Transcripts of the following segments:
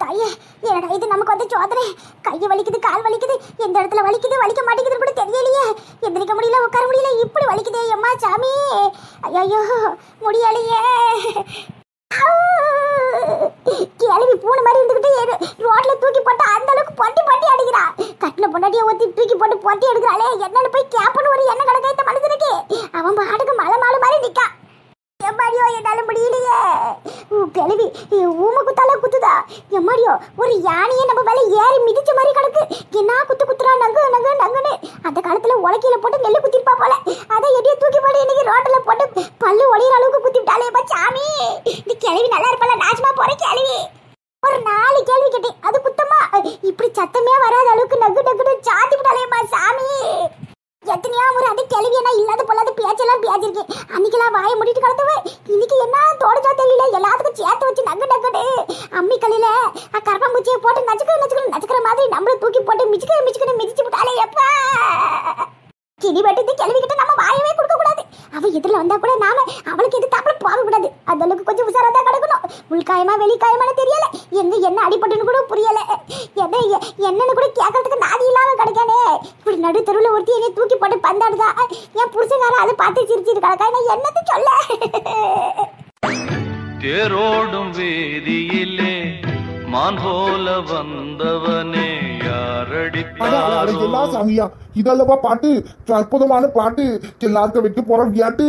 தாயே, என்னடா இது நமக்கு வந்து சோதனை. கையை வலிக்குது, கால் வலிக்குது, எந்த இடத்துல வலிக்குது, வலிக்க மாட்டேங்குதுன்னு கூட தெரியலையே. எந்திரிக்க முடியல, உட்கார முடியல, இப்படி வலிக்குதே அம்மா சாமி. ஐயோ முடியலையே. கேள்வி பூனை மாதிரி இருந்துகிட்டு ரோட்ல தூக்கி போட்டு அந்த அளவுக்கு பொட்டி பொட்டி அடிக்கிறா. கட்டில பொண்டாட்டியை ஊத்தி தூக்கி போட்டு பொட்டி எடுக்கிறாளே, என்னன்னு போய் கேப்பன்னு ஒரு எண்ணெய் கிடக்க இந்த மனுஷனுக்கு. அவன் பாட்டுக்கு மலை மாடு மாதிரி நிக்கா. எம்மாடியோ என்னால முடியலையே. கிழவி ஊமை குத்தால குத்துதா. எம்மாடியோ ஒரு யானையே நம்ம மேல ஏறி மிதிச்ச மாதிரி கிடக்கு. என்ன குத்து குத்துறா, நங்கு நங்கு நங்குன்னு. அந்த காலத்துல உலக்கையில போட்டு நெல்லு குத்திருப்பா போல. அதை எடியே தூக்கி போட்டு இன்னைக்கு ரோட்டில் போட்டு பல்லு ஒளியிற அளவுக்கு குத்திவிட்டாலேப்பா சாமி. இந்த கிழவி நல்லா இருப்பல, நாசமா போற கிழவி. ஒரு 4 கேள்வி கேட்டேன், அது குத்தமா? இப்படி சத்தமே வராத அளவுக்கு நகு நகுன்னு சாத்தி விட்டாலேப்பா சாமி. எத்தனையா ஒரு அது கிளவியனா இல்லாத பொல்லாத பேச்செல்லாம் பேசிருக்கேன். அன்னைக்கெல்லாம் வாயை முடிட்டு கிடந்தவன் இன்னைக்கு என்ன தோடுச்சோ தெரியல, எல்லாத்துக்கும் சேர்த்து வச்சு நகு நகுடு அம்மி கல்லில கரப்பாம்பூச்சியை போட்டு நச்சுக்கிற மாதிரி நம்மள தூக்கி போட்டு மிச்சுக்குன்னு மிதிச்சு விட்டாலே. எப்பா கிணி வெட்டு கிளவிக்கிட்ட நம்ம வாயவே கொடுக்க கூடாது. அவ எதிரில் வந்தா கூட நாம அவளுக்கு எதிர்த்தாப்புல போக கூடாது. அந்த அளவுக்கு கொஞ்சம் உசாரா தான் கிடக்கணும். உள்காயமா வெளிக்காயமான தெரியல, எங்க என்ன அடிபட்டுன்னு கூட புரியல, என்னன்னு கூட கேட்கறதுக்கு நாதி இல்லாம கிடைக்கானே. இப்படி நடு தெருவில் ஒருத்தி என்னை தூக்கி போட்டு பந்தாடுதா. என் புருஷங்கார அதை பார்த்து சிரிச்சிட்டு கிடக்கா. நான் என்னத்தை சொல்ல? தேரோடும் வேதியிலே மான் போல வந்தவனே யாரடிப்பாரோ. சாமியா இதல்லவா பாட்டு, அற்புதமான பாட்டு, எல்லாருக்கும் வைக்க போற வியாட்டு.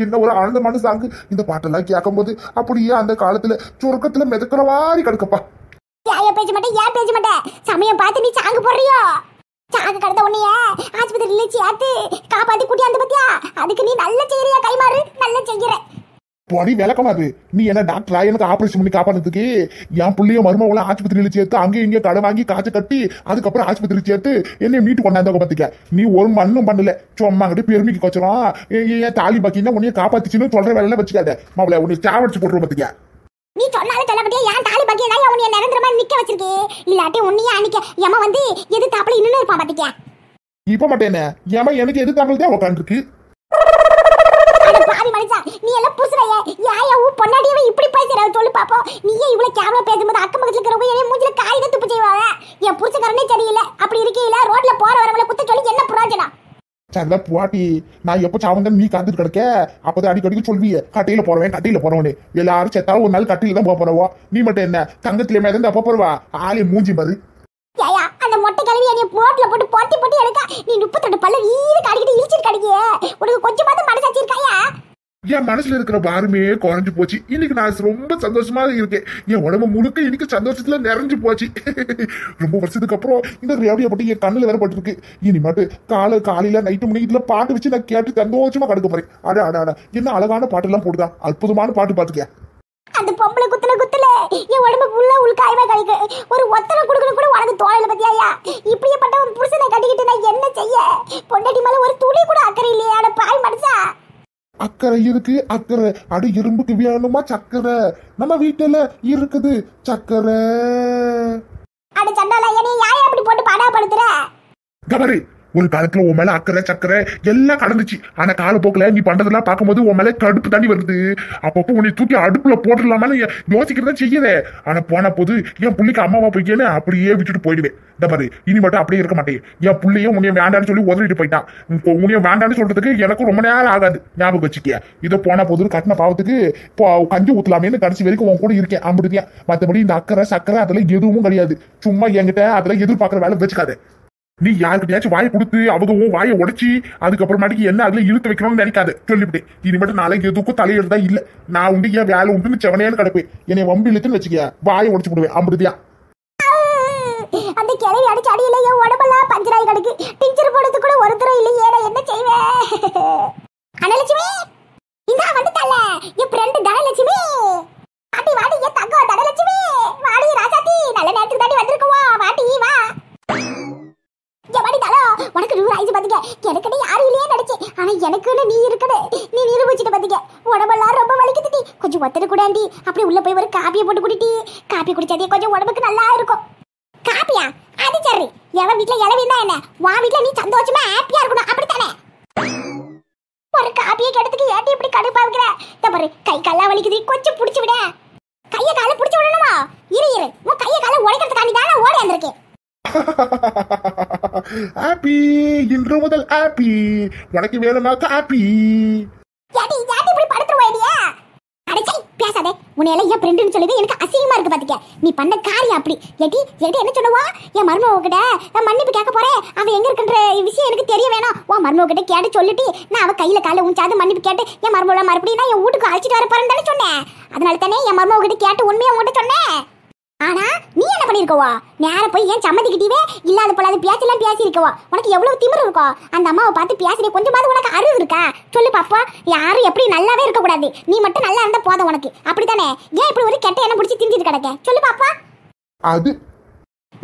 என்ன ஒரு ஆனந்தமான சாங்கு. இந்த பாட்டெல்லாம் கேட்கும் போது அப்படியே அந்த காலத்துல சுருக்கத்துல மிதக்கிற மாதிரி கிடக்கப்பா. பேச மாட்டேன், ஏன் பேச மாட்டேன்? சமயம் பார்த்து நீ சாங்கு போடுறியோ? சாங்கு கடந்த உன்னைய ஆஸ்பத்திரியில சேர்த்து காப்பாத்தி கூட்டி அந்த பத்தியா, அதுக்கு நீ நல்ல செய்யறியா? கைமாறு நல்ல செய்யற பொடி விளக்கமாது. நீ என்ன டாக்டரா எனக்கு ஆபரேஷன் பண்ணி காப்பாடுறதுக்கு? என் பிள்ளைய மருமகளை ஆஸ்பத்திரியில சேர்த்து அங்கேயும் இங்கே கடை வாங்கி காய்ச்ச கட்டி அதுக்கப்புறம் ஆஸ்பத்திரி சேர்த்து என்னைய மீட்டு கொண்டாந்த பத்திக்க. நீ ஒரு மண்ணும் பண்ணல, சும்மா கிட்ட பெருமைக்கு கொச்சரும் ஏன் தாலி பாக்கினா உன்னைய காப்பாத்திச்சுன்னு சொல்ற வேலை வச்சுக்காத. மாப்பிள்ள உன்னை சாவடிச்சு போட்டுருவோம் பத்திக்க. நீ சொன்னாலும் சொல்ல பத்தியா, ஏன் தாலி பாக்கியா தான் உன்னைய நிரந்தரமா நிக்க வச்சிருக்கே. இல்லாட்டி உன்னைய அன்னைக்கு எம வந்து எது தாப்புல இன்னும் இருப்பான் பத்திக்க. இப்ப மட்டும் ஏமா எனக்கு எது தாப்புல தான் உட்காந்துருக்கு. பாவி மனுஷா, நீ எல்லாம் புசுறையே. யாயா ஊ பொண்டாட்டியவே இப்படி பேசுற சொல்லு பாப்போம். நீயே இவ்வளவு கேவலமா பேசும்போது அக்கம் பக்கத்துல இருக்கிறவங்க என்ன மூஞ்சில காய்தான் துப்பு செய்வாங்க. என் புருஷக்காரனே சரியில்லை. அப்படி இருக்கையில ரோட்ல போற வரவங்களை குத்த சொல்லி என்ன பிரயோஜனம்? சரி பாட்டி, நான் எப்ப சாவந்தேன் நீ காத்துட்டு கிடக்க. அப்பதான் அடிக்கடிக்கு சொல்வியே கட்டையில போறவனே. எல்லாரும் செத்தாலும் ஒரு நாள் கட்டையில தான் போறவோ. நீ மட்டும் என்ன தங்கத்திலே மேதான் அப்ப போறவா? ஆளே மூஞ்சி பாரு. ஏயா அந்த மொட்டை கிழவி என்னைய ரோட்ல போட்டு பொட்டி எடுக்க நீ 32 பல்ல வீடு காடிக்கிட்டு இரிச்சிட்டு கிடைக்கிய. உனக்கு கொஞ்சமாவது மனசாட்சி இருக்காயா? என் மனசுல இருக்கிற பாருமே குறைஞ்சு போச்சு. இன்னைக்கு நான் ரொம்ப சந்தோஷமா இருக்கேன். என் உடம்பு முழுக்க இன்னைக்கு சந்தோஷத்துல நிறைஞ்சு போச்சு. ரொம்ப வருஷத்துக்கு அப்புறம் இந்த ரேடியோ போட்டு என் கண்ணுல வேற பட்டிருக்கு. இனிமேட்டு காலையில நைட்டு மணிக்குல பாட்டு வச்சு நான் கேட்டு சந்தோஷமா கடுக்க போறேன். அட என்ன அழகான பாட்டு எல்லாம் போட்டுதான். அற்புதமான பாட்டு பாத்துக்க. அந்த பொம்பளை குத்துல என் உடம்பு ஃபுல்லா உள்காயமா கழிக்கு. ஒரு ஒத்தனை குடுக்கணும் கூட உனக்கு தோழல பத்தியாயா? இப்படியேப்பட்ட ஒரு புருஷனை கட்டிக்கிட்டு நான் என்ன செய்ய? பொண்டாட்டி மேல ஒரு துளி கூட அக்கறை இல்லையா? அட பாய் மனுஷா. அக்கறை இருக்கு அக்கறை. அடி இரும்புக்கு வேணுமா சக்கரை? நம்ம வீட்டுல இருக்குது சக்கரை. அட சண்டால என்னைய யாயா அப்படி போட்டு பாடாப்படுத்துற? கபரு, ஒரு காலத்துல உன் மேல அக்கறை சக்கரை எல்லாம் கடந்துச்சு. ஆனா காலப்போக்கில் நீ பண்றதெல்லாம் பார்க்கும்போது உன் மேல கடுப்பு தண்ணி வருது. அப்பப்போ உன்னை தூக்கி அடுப்புல போட்டுடலாமான்னு யோசிக்கிறதா செய்யற. ஆனா போன போது என் புள்ளிக்கு அம்மாவா போய்க்கேன்னு அப்படியே விட்டுட்டு போயிடுவேன். இந்த மாதிரி இனி மட்டும் அப்படியே இருக்க மாட்டேன். என் புள்ளைய உன்னைய வேண்டான்னு சொல்லி உதவிட்டு போயிட்டான். உன்னைய வேண்டான்னு சொல்றதுக்கு எனக்கு ரொம்ப நேரம் ஆகாது. ஞாபகம் வச்சுக்கிய. இதை போன போது கட்டின பாவத்துக்கு கஞ்சி ஊத்தலாமேன்னு கடைசி வரைக்கும் உன் கூட இருக்கேன். அப்படிதான். மற்றபடி இந்த அக்கறை சக்கரை அதெல்லாம் எதுவும் கிடையாது. சும்மா என்கிட்ட அதெல்லாம் எதிர்பார்க்கற வேலை வச்சுக்காது. நீ யாருக்கிட்டயாச்சும் வாயை கொடுத்து அவங்க வாயை உடைச்சி அதுக்கப்புறமாட்டிக்கு என்ன அதுல இழுத்து வைக்கணும்னு நினைக்காது. சொல்லிவிட்டேன். இனிமேட்டு நாளைக்கு எதுக்கும் தலையிடுதா இல்ல. நான் உண்டு ஏன் வேலை உண்டுன்னு செவனையான்னு கிடப்பேன். என்னை வம்பு இழுத்துன்னு வச்சுக்க வாயை உடைச்சு விடுவேன். அப்படியா? அந்த கிளவி அடிச்சு அடியில என் உடம்பெல்லாம் பஞ்சராய் கிடக்கு. டிஞ்சர் போடுறது கூட ஒருத்தரும் இல்லையே. நான் என்ன செய்வேன்? அனலட்சுமி இந்தா வந்துட்டால என் ஃப்ரெண்டு தனலட்சுமி. வாடி வாடி என் தங்கம் தனலட்சுமி. வாடி ராசாத்தி, நல்ல நேரத்துக்கு தாண்டி வந்திருக்குவா. வாடி வா. உனக்கு 100 ஆயிடுச்சு பாத்துக்க. எனக்குன்னு யாரும் இல்லையே நினைச்சேன். ஆனா எனக்குன்னு நீ இருக்கடு. நீ நிரூபிச்சுட்டு பாத்துக்க. உடம்பெல்லாம் ரொம்ப வலிக்குதுடி. கொஞ்சம் ஒத்தனை கூடாண்டி. அப்படி உள்ள போய் ஒரு காப்பியை போட்டு குடிட்டி. காப்பி குடிச்சாதே கொஞ்சம் உடம்புக்கு நல்லா இருக்கும். காப்பியா? அது சரி. எவன் வீட்டுல இளவிந்தா என்ன? உன் வீட்டுல நீ சந்தோஷமா ஹாப்பியா இருக்கணும். அப்படித்தானே? ஒரு காப்பியை கெடுத்துக்கு ஏட்டி இப்படி கடுப்பா இருக்கிற? பாரு கை கால்லாம் வலிக்குது. கொஞ்சம் புடிச்சு விட. கையை காலை புடிச்சு விடணுமா? இரு உன் கையை காலை உடைக்கிறதுக்காண்டி தான் ஓடி வந்திருக்கேன். ஹாப்பி இன்று முதல் ஹாப்பி உனக்கு வேணுமா காப்பி? யாடி இப்படி படுத்துருவாடியா? அடச்சை பேசாதே. உன்னையெல்லாம் என் ஃப்ரெண்டுன்னு சொல்லிட்டு எனக்கு அசிங்கமா இருக்கு பாத்துக்க. நீ பண்ண காரியம் அப்படி. ஏடி என்ன சொல்லுவா? என் மருமக கிட்ட நான் மன்னிப்பு கேட்க போறேன். அவ எங்க இருக்குன்ற விஷயம் எனக்கு தெரிய வேணும். உன் மருமக கிட்ட கேட்டு சொல்லிட்டு நான் அவ கையில கால உஞ்சாது மன்னிப்பு கேட்டு என் மருமக மறுபடியும் நான் என் வீட்டுக்கு அழைச்சிட்டு வர போறேன்னு தானே சொன்னேன். அதனால தானே என் மருமக கிட்ட கேட்டு உண்மையை உங்ககிட்ட சொன்னேன். ஆனா நீ என்ன பண்ணிருக்கவா? நேர போய் ஏன் சம்மதிக்கிட்டீவே இல்லாத போலாது பேச்செல்லாம் பேசி இருக்கவா? உனக்கு எவ்வளவு திமிரு இருக்கோ? அந்த அம்மாவை பார்த்து பேசுறே கொஞ்சமாவது உனக்கு அறிவு இருக்கா? சொல்லு பாப்பா. யாரும் எப்படி நல்லாவே இருக்க கூடாது. நீ மட்டும் நல்லா இருந்தா போதும் உனக்கு. அப்படித்தானே? ஏன் இப்படி ஒரு கெட்ட எண்ணம் பிடிச்சி திஞ்சிட்டு கிடக்க? சொல்லு பாப்பா. அது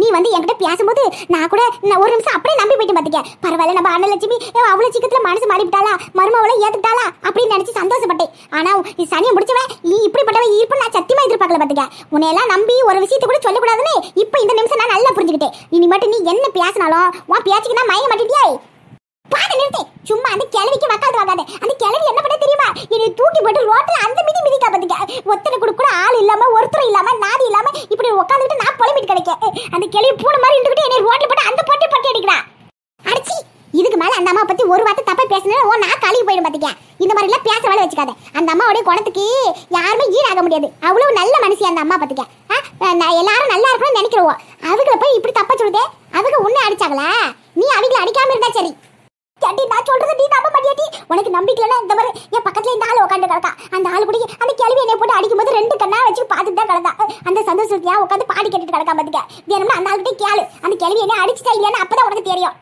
நீ வந்து என்கிட்ட பேசும்போது நான் கூட ஒரு நிமிஷம் அப்படியே நம்பி போயிட்டு பாத்துக்க. பரவாயில்ல நம்ம அண்ணலட்சுமி அவ்வளவு சீக்கிரத்துல மனசு மாறிவிட்டாளா, மருமவளை ஏத்துக்கிட்டாளா அப்படின்னு நினைச்சு சந்தோஷப்பட்டேன். ஆனா சனியை முடிச்சவன் நீ இப்படிப்பட்டவன் இருப்பு நான் சத்தியமா எதிர்பார்க்கல பாத்துக்க. உன்னையெல்லாம் நம்பி ஒரு விஷயத்தை கூட சொல்லக்கூடாதுன்னு இப்ப இந்த நிமிஷம் நான் நல்லா புரிஞ்சுக்கிட்டேன். இனி மட்டும் நீ என்ன பேசினாலும் உன் பேச்சுக்கு நான் மயங்க மாட்டேங்கியா? பாத்து நிறுத்து. சும்மா அந்த கிழவிக்கு வக்காது வாங்காத. அந்த கிழவி என்ன பண்ண தெரியுமா? என்னை தூக்கி போட்டு ரோட்ல அந்த மிதிக்கா பாத்துக்க. ஒத்தனை கூட ஆள் இல்லாம ஒருத்தர் இல்லாம நாதி இல்லாம இப்படி உட்காந்துட்டு நான் புலம்பிட்டு கிடைக்க. அந்த கிழவி பூனை மாதிரி இருந்துகிட்டு என்னை ரோட்ல போட்டு அந்த பொட்டி அடிக்கிறா. அடிச்சி இதுக்கு மேல அந்த அம்மா பத்தி ஒரு வார்த்தை தப்பா பேசினா நான் கழுவி போயிடும் பாத்துக்க. இந்த மாதிரி எல்லாம் பேச வேலை வச்சுக்காத. அந்த அம்மாவுடைய குணத்துக்கு யாருமே ஈடாக முடியாது. அவ்வளவு நல்ல மனுஷி அந்த அம்மா பாத்துக்க. எல்லாரும் நல்லா இருக்கணும்னு நினைக்கிறோம். அவங்கள போய் இப்படி தப்பா சொல்லுதே. அவங்க உன்னை அடிச்சாங்களா? நீ அவங்களை அடிக்காம இருந்தா சரி. கேட்டி நான் சொல்றது நீ நம்ப மாட்டியாட்டி? உனக்கு நம்பிக்கலன்னா இந்த மாதிரி என் பக்கத்துல இந்த ஆள் உட்காந்து கிடக்கா. அந்த ஆள் கூட அந்த கிழவி என்னை போட்டு அடிக்கும் போது 2 கண்ணா வச்சு பார்த்துட்டு தான் கிடந்தா. அந்த சந்தோஷத்தையா உட்காந்து பாடி கேட்டுட்டு கிடக்கா பாத்துக்க. வேணும்னா அந்த ஆள்கிட்ட கேளு. அந்த கிழவி என்ன அடிச்சுட்டா இல்லையான்னு அப்பதான் உனக்கு தெரியும்.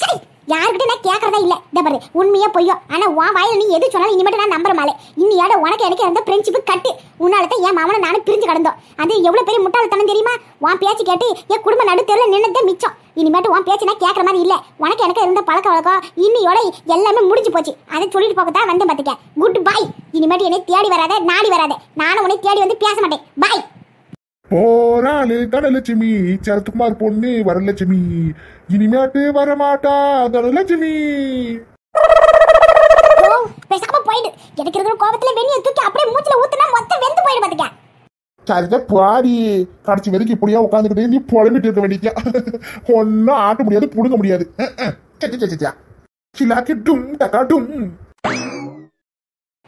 சரி யாருக்கிட்ட நான் கேட்கறதா இல்ல. இந்த பாரு உண்மையா பொய்யோ ஆனா உன் வாயில நீ எது சொன்னாலும் இனிமேட்டு நான் நம்புற மாலே. இன்னியோட உனக்கு எனக்கு இருந்த ஃப்ரெண்ட்ஷிப் கட்டு. உன்னாலதான் என் மாமனை நானும் பிரிஞ்சு கிடந்தோம். அது எவ்வளவு பெரிய முட்டாள்தனம் தெரியுமா? உன் பேச்சு கேட்டு என் குடும்ப நடுத்தெருல நின்னதே மிச்சம். இனிமேட்டு உன் பேச்சு நான் கேட்கற மாதிரி இல்ல. உனக்கு எனக்கு இருந்த பழக்க வழக்கம் இன்னியோட எல்லாமே முடிஞ்சு போச்சு. அதை சொல்லிட்டு போகத்தான் வந்து பாத்துக்க. Good bye. இனிமேட்டு என்னை தேடி வராத, நாடி வராத. நானும் உன்னை தேடி வந்து பேச மாட்டேன். பாய். போராளு தனலட்சுமி சரத்குமார் பொண்ணு வரலட்சுமி இனிமேட்டு வரமாட்டா தனலட்சுமி. பேசாம போயிடு. எனக்கு இருக்கிற கோபத்துல வெண்ணியை தூக்கி அப்படியே மூச்சுல ஊத்துனா மொத்தம் வெந்து போயிடு பாத்துக்க. சரிதான் பாடி கடைசி வரைக்கும் இப்படியா உட்காந்துக்கிட்டே நீ புலம்பிட்டு இருக்க வேண்டிய. ஒன்னும் ஆட்ட முடியாது, புடுங்க முடியாது.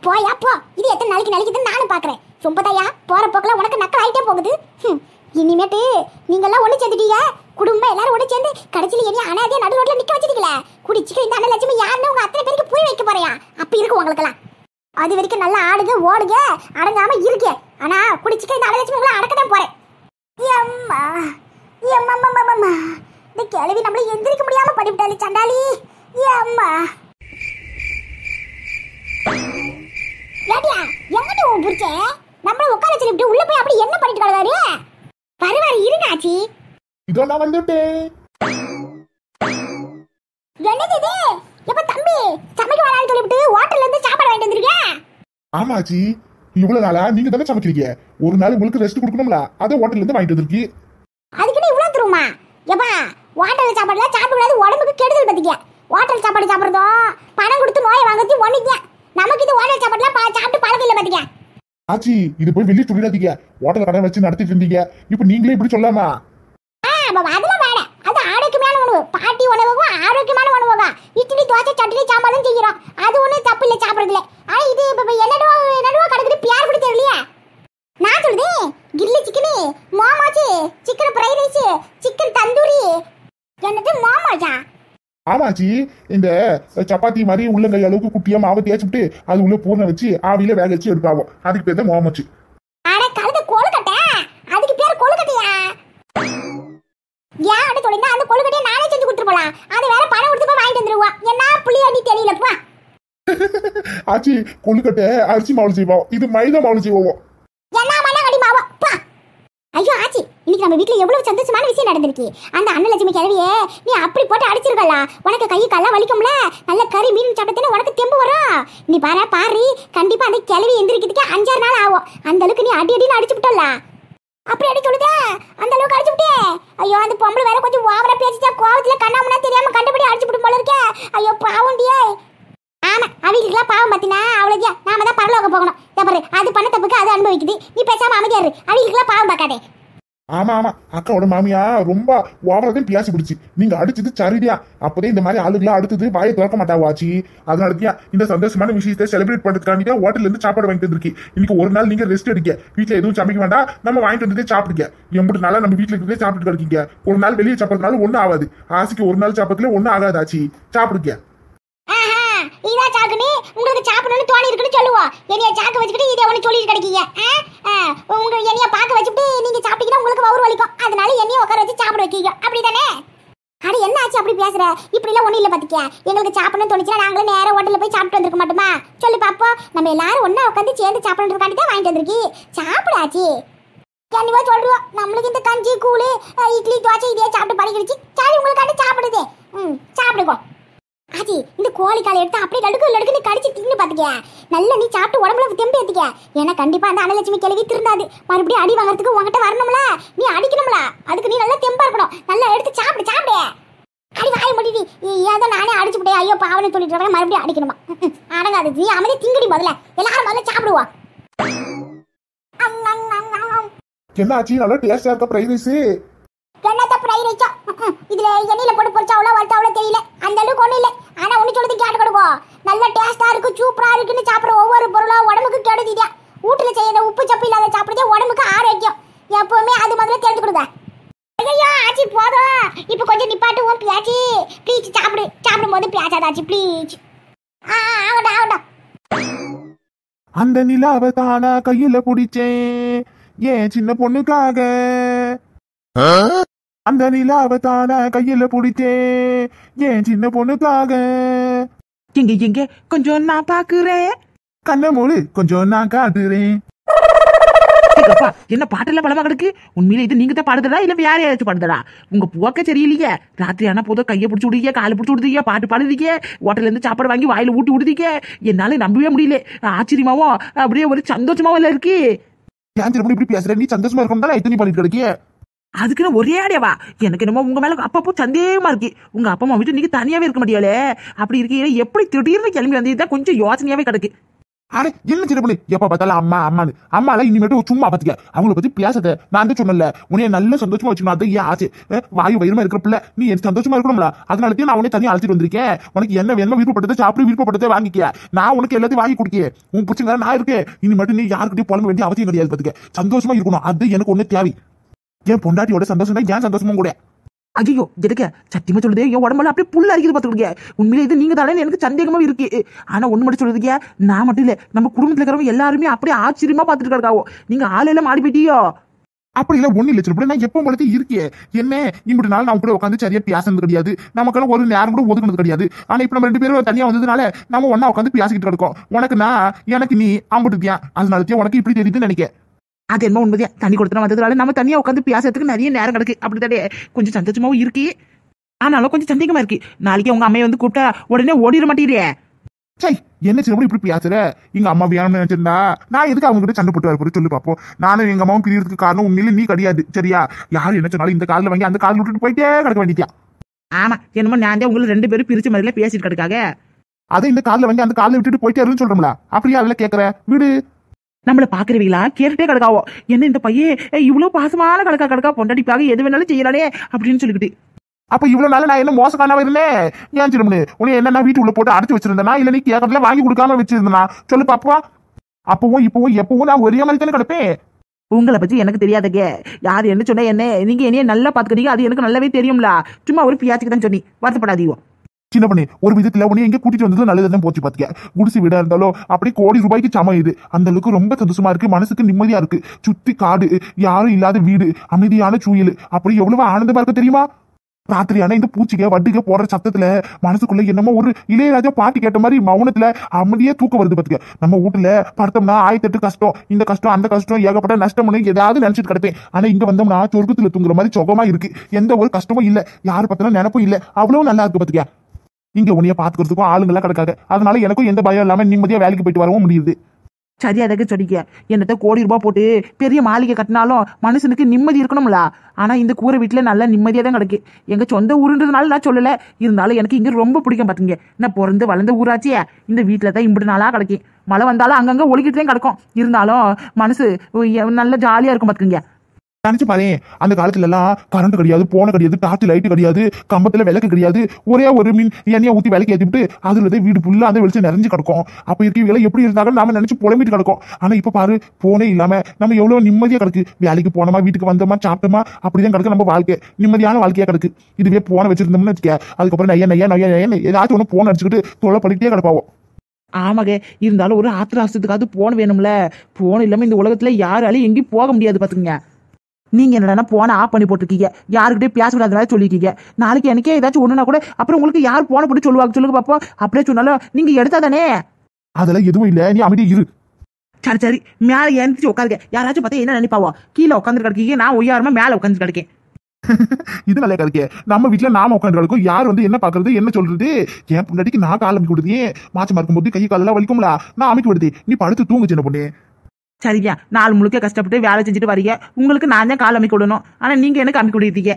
போயா போ. இது எத்தனை நாளைக்கு நினைக்குதுன்னு நானும் பாக்குறேன். சொம்பதாயா போற போக்குல உனக்கு நக்கல் ஆயிட்டே போகுது. இனிமேட்டு நீங்க எல்லாம் ஒண்ணு சேர்ந்துட்டீங்க. குடும்பம் எல்லாரும் ஒண்ணு சேர்ந்து கடைசியில என்ன அனாதையா நடு ரோட்ல நிக்க வச்சிருக்கீங்களே. குடிச்சிட்டு இந்த அண்ணலட்சுமி யாருன்னு உங்க அத்தனை பேருக்கு புரிய வைக்க போறியா? அப்ப இருக்கு உங்களுக்கு எல்லாம். அது வரைக்கும் நல்லா ஆடுங்க ஓடுங்க அடங்காம இருக்கே. ஆனா குடிச்சிட்டு இந்த அண்ணலட்சுமி உங்களை அடக்கதான் போறேன். இந்த கிழவி நம்மள எந்திரிக்க முடியாம பண்ணிவிட்டாளி சண்டாளி. அம்மா ஏடியா எங்கடி உன் புடிச்சே? நம்மள உட்கார வச்சிட்டு உள்ள போய் அப்படி என்ன பண்ணிட்டு கிடக்காரு? பரவாயில்ல இருங்க ஆச்சி. இதோ நான் வந்துட்டேன். என்னது இது? எப்ப தம்பி சமைக்க வரான்னு சொல்லிட்டு ஹோட்டல்ல இருந்து சாப்பாடு வாங்கிட்டு வந்திருக்கேன். ஆமாச்சி இவ்வளவு நாளா நீங்க தானே சமைக்கிறீங்க. ஒரு நாள் உங்களுக்கு ரெஸ்ட் கொடுக்கணும்ல, அதை ஹோட்டல்ல இருந்து வாங்கிட்டு வந்திருக்கீ. அதுக்கு நீ இவ்வளவு தருமா? எப்பா ஹோட்டல் சாப்பாடுல சாப்பிட கூடாது, உடம்புக்கு கெடுதல் பாத்தீங்க. ஹோட்டல் சாப்பாடு சாப்பிடுறதும் பணம் கொடுத்து நோயை வாங்கறது ஒண்ணுங்க. நமக்கு இது ஹோட்டல் சாப்பாடுலாம் சாப்பிட்டு பழக்கம் இல்ல பாத்தீங்க. ஆச்சி இது போய் வெளியே சொல்லிடாதீங்க. ஹோட்டல் கடை வச்சு நடத்திட்டு இருந்தீங்க, இப்ப நீங்களே இப்படி சொல்லாமா? அதெல்லாம் வேணாம். அது ஆரோக்கியமான உணவு. பாட்டி உணவுக்கும் ஆரோக்கியமான உணவுங்க. இட்லி தோசை சட்னி சாம்பாரும் செய்கிறோம். அது ஒண்ணும் தப்பு இல்ல சாப்பிடுறதுல. ஆனா இது என்னடோ கிடக்குது பேர் கூட தெரியலையா? நான் சொல்றேன் chilli chicken, momos, chicken fried rice, chicken tandoori. என்னது மோமோஸா? ஆமாச்சி இந்த சப்பாத்தி மாதிரி உள்ளங்கை அளவுக்கு குட்டியா மாவை தேய்ச்சிட்டு அது உள்ள பூர்ண வச்சு ஆவியில வேக வச்சு எடுக்காவும். அதுக்கு பேர் தான் மோமோஸ். அட கழுத கொழுக்கட்டை. அதுக்கு பேர் கொழுக்கட்டையா? ஏன் அப்படி சொல்லினா அந்த கொழுக்கட்டையை நானே செஞ்சு கொடுத்துட்டு போலாம். அது வேற பணம் கொடுத்து போய் வாங்கிட்டு வந்துருவா. என்ன புளியா நீ தெரியலப்பா. ஆச்சி கொழுக்கட்டை அரிசி மாவுல செய்வோம், இது மைதா மாவுல செய்வோம். என்ன மண்ணா கடி மாவா பா. ஐயோ ஆச்சி இன்னைக்கு நம்ம வீட்ல எவ்வளவு சந்தோஷமான விஷயம் நடந்திருக்கு. அந்த அண்ணலட்சுமி கிழவியே நீ அப்படி போட்டு அடிச்சிருக்கல. உனக்கு கை கால்லாம் வலிக்கும்ல. நல்ல கறி மீன் சாப்பிட்டேன்னு உனக்கு தெம்பு வரும். நீ பாரு கண்டிப்பா அந்த கிழவி எந்திரிக்கிறதுக்கு 5-6 நாள் ஆகும். அந்த அளவுக்கு நீ அடின்னு அடிச்சு விட்டல. அப்படி அடி சொல்லுதே அந்த அளவுக்கு அடிச்சு விட்டே. ஐயோ அந்த பொம்பளை வேற கொஞ்சம் ஓவரா பேசிட்டா கோவத்துல கண்ணாமனா தெரியாம கண்டுபிடி அடிச்சு விட்டு போல இருக்கே. ஐயோ பாவண்டியே. ஆமா அவங்களுக்குலாம் பாவம் பாத்தினா அவ்வளோதியா நாம தான் பரலோகம் போகணும். பாரு அது பண்ண தப்புக்கு அது அனுபவிக்குது. நீ பேசாம அமைதியாரு. அவங்களுக்குலாம் பாவம் பார்க்காதே. ஆமா ஆமா, அக்காவோட மாமியா ரொம்ப ஓவரதையும் பேசி பிடிச்சி நீங்க அடிச்சது சரிதியா. அப்பதே இந்த மாதிரி ஆளுங்களா அடுத்தது வாயை திறக்க மாட்டாவாச்சு. அதனாலதான் இந்த சந்தோஷமான விஷயத்தை செலிப்ரேட் பண்றதுக்காண்டி ஹோட்டல்ல இருந்து சாப்பாடு வாங்கிட்டு வந்திருக்கேன். இன்னைக்கு ஒரு நாள் நீங்க ரெஸ்ட் எடுக்க, வீட்டுல எதுவும் சமைக்க வேண்டாம், நம்ம வாங்கிட்டு வந்ததே சாப்பிடுங்க. எம்பிட்டு நாளா நம்ம வீட்டுல இருக்கிறதே சாப்பிட்டு இருக்கீங்க. ஒரு நாள் வெளியே சாப்பிட்றதுனால ஒன்னும் ஆகாது, ஆசைக்கு ஒரு நாள் சாப்பிடத்துல ஒன்னும் ஆகாதாச்சு. சாப்பிடுங்க. இதா சாக்குன்னு உங்களுக்கு சாப்பிடணும்னு தோணி இருக்குன்னு சொல்லுவோம். என்னைய சாக்க வச்சுக்கிட்டு இதை ஒன்று சொல்லிட்டு கிடைக்கீங்க. உங்க என்னைய பார்க்க வச்சுட்டு நீங்க சாப்பிட்டீங்கன்னா உங்களுக்கு வவுறு வலிக்கும். அதனால என்னைய உட்கார வச்சு சாப்பிட வைக்கீங்க, அப்படிதானே? அட என்ன ஆச்சு அப்படி பேசுற? இப்படிலாம் ஒன்றும் இல்லை பார்த்துக்க. எங்களுக்கு சாப்பிடணும்னு தோணுச்சுன்னா நாங்களும் நேரம் ஹோட்டலில் போய் சாப்பிட்டு வந்திருக்க மாட்டோமா? சொல்லு பாப்போம். நம்ம எல்லாரும் ஒன்றா உட்காந்து சேர்ந்து சாப்பிடணுன்றதுக்காண்டி தான் வாங்கிட்டு வந்திருக்கி. சாப்பிடாச்சு கண்டிப்பா சொல்றோம். நம்மளுக்கு இந்த கஞ்சி கூழு இட்லி தோசை இதே சாப்பிட்டு பழகிடுச்சு. சரி உங்களுக்காண்டி சாப்பிடுது. சாப்பிடுங்க ஆச்சி. இந்த கோழிக்காலை எடுத்து அப்படியே லடுக்குன்னு கடிச்சு தின்னு பாத்துக்க. நல்ல நீ சாப்பிட்டு உடம்புல தெம்பு ஏத்திக்க. ஏன்னா கண்டிப்பா அந்த அனலட்சுமி கிளவி திருந்தாது. மறுபடியும் அடி வாங்கறதுக்கு உங்ககிட்ட வரணும்ல, நீ அடிக்கணும்ல. அதுக்கு நீ நல்லா தெம்பா இருக்கணும். நல்லா எடுத்து சாப்பிடு. அடி வாய முடிடி. ஏதோ நானே அடிச்சு விட்டேன் ஐயோ பாவனை சொல்லிட்டு இருக்க, மறுபடியும் அடிக்கணுமா? அடங்காது. நீ அமைதி திங்கடி முதல்ல. எல்லாரும் முதல்ல சாப்பிடுவா. என்ன ஆச்சு? நல்லா டேஸ்டா இருக்க ஃப்ரைட் ரைஸ். என்னத்த ஃப்ரைட் ரைஸா? இதுல எண்ணெயில போட்டு பொரிச்சா அவ்வளோ தெரியல. அந்த அளவுக்கு ஒன்றும் இல்லை. ஆனா ஒன்று சொல்றது கேட்டு கொடுக்கும். நல்ல டேஸ்டா இருக்கு, சூப்பரா இருக்குன்னு சாப்பிட்ற ஒவ்வொரு பொருளும் உடம்புக்கு கெடுதியா. வீட்டுல செய்யற உப்பு சப்பு இல்லாத சாப்பிடுறதே உடம்புக்கு ஆரோக்கியம். எப்பவுமே அது முதல்ல தெரிஞ்சு கொடுங்க. ஐயோ ஆச்சி போதும். இப்போ கொஞ்சம் நிப்பாட்டு உன் பியாச்சி. ப்ளீஸ் சாப்பிடும்போது பியாச்சாதாச்சு ப்ளீஸ். ஆகட்டா. அந்த நிலாவை தானா கையில பிடிச்சேன் ஏன் சின்ன பொண்ணுக்காக. அந்த நிலாவை தானா கையில பிடிச்சேன் ஏன் சின்ன பொண்ணுக்காக. எங்க கொஞ்சம் நான் பாக்குறேன். கண்ண மூடு கொஞ்சம் நான் காட்டுறேன். என்ன பாட்டெல்லாம் பலமா கிடக்கு. உண்மையில இது நீங்க தான் பாடுதடா இல்ல வேற யாராச்சும் பாடுதடா? உங்க போக்க சரியில்லையே. ராத்திரி ஆனா போதும் கையை பிடிச்சி விடுறீங்க, காலை பிடிச்சி விடுறீங்க, பாட்டு பாடுறீங்க, ஹோட்டல்ல இருந்து சாப்பாடு வாங்கி வாயில ஊட்டி விடுறீங்க. என்னால நம்பவே முடியல. ஆச்சரியமாவும் அப்படியே ஒரு சந்தோஷமாவும் இல்ல இருக்கு. இப்படி பேசுற நீ சந்தோஷமா இருக்கணும் தான் எத்தனை பண்ணிட்டு கிடைக்கிய. அதுக்குன்னு ஒரே அடையவா? எனக்கு என்னமோ உங்க மேல அப்பப்போ சந்தேகமா இருக்கு. உங்க அப்பா அம்மா வீட்டு நீங்க தனியாவே இருக்க முடியல. அப்படி இருக்கீங்க, எப்படி திடீர்னு கிளம்பி வந்ததுதான் கொஞ்சம் யோசனையாவே கிடக்கு. அடே என்ன சின்ன பொண்ணு எப்ப பார்த்தாலும் அம்மா அம்மானு. அம்மாலாம் இனிமேட்டு சும்மா பாத்துக்க. அவங்கள பத்தி பேசாத. நான் தான் சொன்னல உன்னைய நல்ல சந்தோஷமா வச்சுக்கணும். அது ஏன் ஆச்சு? வாயு வயிறுமா இருக்கிற பிள்ளை நீ எனக்கு சந்தோஷமா இருக்கணும்ல. அதனாலதான் நான் உன்னை தனியா அழைச்சிட்டு வந்திருக்கேன். உனக்கு என்ன வேணுமோ விருப்பப்பட்டதை சாப்பிடு, விருப்பப்பட்டதை வாங்கிக்க. நான் உனக்கு எல்லாத்தையும் வாங்கி குடிக்க. உன் பிடிச்சங்க நான் இருக்கேன். இனிமேட்டு நீ யாருக்கிட்டையும் புலம்ப வேண்டிய அவசியம் கிடையாது. பாத்துக்க சந்தோஷமா இருக்கணும். அது எனக்கு ஒண்ணு தேவை. என் பொண்டாட்டியோட சந்தோஷம் தான் ஏன் சந்தோஷமும் கூட. ஐயோ எதுக்க சத்தியமா சொல்லுது. என் உடம்புல அப்படியே புல்ல அரிக்கிறது பாத்துக்கிடுங்க. உண்மையில இது நீங்க தானே எனக்கு சந்தேகமா இருக்கு. ஆனா ஒண்ணு மட்டும் சொல்லுதுங்க, நான் மட்டும் இல்ல நம்ம குடும்பத்துல இருக்கிறவங்க எல்லாருமே அப்படியே ஆச்சரியமா பாத்துட்டு இருக்காவோ. நீங்க ஆளையெல்லாம் மாறி போயிட்டியோ. அப்படி இல்ல ஒண்ணு இல்ல சொல்ல நான் எப்ப உங்களுக்கு இருக்கே. என்ன இப்படி நாள் நான் கூட உட்காந்து சரியா பேசுறது கிடையாது. நமக்கெல்லாம் ஒரு நேரம் கூட ஒதுக்குனது கிடையாது. ஆனா இப்ப நம்ம 2 பேரும் தனியா வந்ததுனால நம்ம ஒன்னா உட்காந்து பேசிக்கிட்டு இருக்கோம். உனக்கு நான் எனக்கு நீ ஆம்பிட்டுட்டியா. அதனாலதான் உனக்கு இப்படி தெரியுதுன்னு நினைக்கிறேன். அது என்ன உண்மையா தண்ணி கொடுத்துனா வந்ததுனால நம்ம தனியா உட்காந்து பேசுறதுக்கு நிறைய நேரம் கிடக்கு. அப்படித்தானே கொஞ்சம் சந்தோஷமாவும் இருக்கு. ஆனாலும் கொஞ்சம் சந்தேகமா இருக்கு. நாளைக்கு உங்க அம்மையை வந்து கூப்பிட்டா உடனே ஓடிட மாட்டேறியே. சை என்ன சின்ன இப்படி பேசுற? எங்க அம்மா வேணும்னு நினைச்சிருந்தா நான் எதுக்கு அவங்க கிட்ட சண்டை போட்டு வரப்போ சொல்லு பாப்போம். நானும் எங்க அம்மாவும் பிரியறதுக்கு காரணம் உண்மையில நீ கிடையாது. சரியா? யாரு என்ன சொன்னாலும் இந்த காலில் வாங்கி அந்த காலில் விட்டுட்டு போயிட்டே கிடக்க வேண்டியா. ஆமா என்னமோ நான் உங்களை 2 பேரும் பிரிச்ச மாதிரில பேசிட்டு கிடக்காக. அதை இந்த காலில் வாங்கி அந்த காலில் விட்டுட்டு போயிட்டே சொல்றோம்ல. அப்படியே அதுல கேட்கற வீடு நம்மள பாக்குறவங்களா கேட்டுட்டே கிடக்காவோ. என்ன இந்த பையன் இவ்வளவு பாசமான கிடக்கா பொண்டாட்டிப்பாக எது வேணாலும் செய்யறானே அப்படின்னு சொல்லிக்கிட்டு. அப்ப இவ்வளவு நாள் நான் என்ன மோசக்கானவ இருந்தேன்? ஏன் சின்னமணி உன்னை என்ன வீட்டு உள்ள போட்டு அடைச்சு வச்சிருந்தேனா இல்ல நீ கேட்கறதுல வாங்கி கொடுக்காம வச்சிருந்தனா சொல்லு பாப்பா. அப்பவும் இப்பவும் எப்பவும் நான் ஒரே மாதிரி தானே கிடப்பேன். உங்களை பத்தி எனக்கு தெரியாதங்க. யாரு என்ன சொன்ன என்ன நீங்க என்னைய நல்லா பாத்துக்கிறீங்க அது எனக்கு நல்லாவே தெரியும்ல. சும்மா ஒரு பியாச்சுக்கு தான் சொன்னி வருத்தப்படாதீங்க. சின்ன பண்ணி ஒரு விதத்துல உன்னை எங்க கூட்டிட்டு வந்தது நல்லதுதான் போச்சு பாத்துக்க. குடிசை வீடா இருந்தாலும் அப்படி கோடி ரூபாய்க்கு சமம் இது. அந்த அளவுக்கு ரொம்ப சந்தோஷமா இருக்கு. மனசுக்கு நிம்மதியா இருக்கு. சுத்தி காடு, யாரும் இல்லாத வீடு, அமைதியான சூழல், அப்படி எவ்வளவு ஆனந்தமா இருக்கு தெரியுமா? ராத்திரியான இந்த பூச்சிக்க வட்டிக்க போடுற சத்தத்துல மனசுக்குள்ள என்னமோ ஒரு இளையராஜா பாட்டு கேட்ட மாதிரி மௌனத்துல அமைதியே தூக்கம் வருது பாத்துக்க. நம்ம வீட்டுல படுத்தோம்னா 1008 கஷ்டம், இந்த கஷ்டம் அந்த கஷ்டம் ஏகப்பட்ட நஷ்டம்னு ஏதாவது நினைச்சிட்டு கிடப்பேன். ஆனா இங்க வந்தோம்னா சொர்க்கத்துல தூங்குற மாதிரி சுகமா இருக்கு. எந்த ஒரு கஷ்டமும் இல்ல, யாரு பத்தின நினைப்பும் இல்ல. அவ்வளவு நல்லா இருக்கு பாத்துக்க. இங்க உன்னைய பாத்துக்கிறதுக்கும் ஆளுங்கெல்லாம் கிடக்காங்க. அதனால எனக்கும் எந்த பயம் இல்லாம நிம்மதியா வேலைக்கு போயிட்டு வரவும் முடியுது. சரியா அதுக்கு சொல்லிக்க. என்னத்த கோடி ரூபாய் போட்டு பெரிய மாளிகை கட்டினாலும் மனுஷனுக்கு நிம்மதி இருக்கணும்ல. ஆனா இந்த கூரை வீட்டுல நல்லா நிம்மதியா தான் கிடக்கு. எங்க சொந்த ஊருன்றதுனால நான் சொல்லல. இருந்தாலும் எனக்கு இங்க ரொம்ப பிடிக்கும் பாத்தீங்க. நான் பிறந்து வளர்ந்த ஊராச்சியே இந்த வீட்டுல தான் இம்புட்டு நாளா கிடக்கும். மழை வந்தாலும் அங்கங்க ஒழுகிட்டு தான் கிடக்கும். இருந்தாலும் மனசு நல்ல ஜாலியா இருக்கும் பாத்துக்கீங்க. நினைச்சு பாரு, அந்த காலத்துல எல்லாம் கரண்ட் கிடையாது, போன கிடையாது, டார்ச் லைட் கிடையாது, கம்பத்துல விளக்கு கிடையாது, ஒரே ஒரு மீன் எண்ணெயை ஊத்தி விளக்கு ஏத்திட்டு அதுலதான் வீடு ஃபுல்லா அந்த வெளிச்சம் நிறைஞ்சு கிடக்கும். அப்ப இருக்கவங்க எப்படி இருந்தாங்க நாம நினைச்சு புலம்பிட்டு கிடக்கும். ஆனா இப்ப பாரு, போனே இல்லாம நம்ம எவ்வளவு நிம்மதியா கிடக்கு. வேலைக்கு போனோமா, வீட்டுக்கு வந்தோமா, சாப்பிட்டோமா, அப்படிதான் கிடக்கு நம்ம வாழ்க்கை. நிம்மதியான வாழ்க்கையா கிடக்கு. இதுவே போன வச்சிருந்தோம்னு வச்சுக்க, அதுக்கப்புறம் நையா ஏதாச்சும் ஒண்ணு போன் அடிச்சுக்கிட்டு தொலை பண்ணிட்டே கிடப்பாவோம். ஆமாங்க, இருந்தாலும் ஒரு ஆத்திராசத்துக்காவது போன் வேணும்ல. போன் இல்லாம இந்த உலகத்துல யாராலையும் எங்கேயும் போக முடியாது பாத்துக்கங்க. நீங்க என்னடா போனை ஆஃப் பண்ணி போட்டிருக்கீங்க, யாருக்கிட்டே பேசக்கூடாதுனால சொல்லிருக்கீங்க. நாளைக்கு எனக்கே ஏதாச்சும் ஒண்ணுனா கூட அப்புறம் உங்களுக்கு யார் போனை போட்டு சொல்லுவாங்க சொல்லுங்க பாப்போம். அப்படியே சொன்னாலும் நீங்க எடுத்தாதானே. அதெல்லாம் எதுவும் இல்ல, நீ அமைதி இரு. சரி சரி, மேல எழுந்துச்சு உட்காருங்க. யாராச்சும் பார்த்தா என்ன நினைப்பாவோ? கீழே உட்காந்து கிடக்கீங்க, நான் ஒய்யாரமா மேல உட்காந்து கிடக்கேன். இது நல்லா கிடைக்கே. நம்ம வீட்டுல நாம உட்காந்து கிடக்கும், யார் வந்து என்ன பாக்குறது என்ன சொல்றது? என் பொண்டாட்டிக்கு நான் கால் அமைக்க விடுதே, மாச்சமா இருக்கும்போது கை காலெல்லாம் வலிக்கும்ல, நான் அமைக்க விடுதே. நீ படுத்து தூங்கு சின்ன பொண்ணு. சரியா, நாள் முழுக்க கஷ்டப்பட்டு வேலை செஞ்சுட்டு வரீங்க, உங்களுக்கு நான் தான் கால் அமைக்க விடணும். ஆனா நீங்க எனக்கு அமைக்க விடுறீங்க.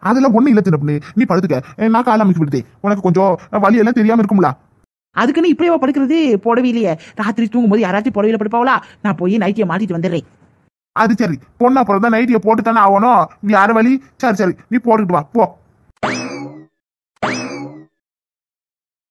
அதெல்லாம் ஒண்ணு இல்ல சின்ன பொண்ணு, நீ படுத்துக்க, நான் கால் அமைக்க விடுதே. உனக்கு கொஞ்சம் வலி எல்லாம் தெரியாம இருக்கும்ல. அதுக்குன்னு இப்படியே படுக்கிறது? புடவையிலேயே ராத்திரி தூங்கும்போது யாராச்சும் புடவையில படுப்பாவளா? நான் போய் நைட்டியை மாட்டிட்டு வந்துடுறேன். அது சரி, பொண்ணா பிறந்தா நைட்டியை போட்டு தானே ஆகணும். யார வலி? சரி சரி, நீ போட்டுக்கிட்டு வா போ.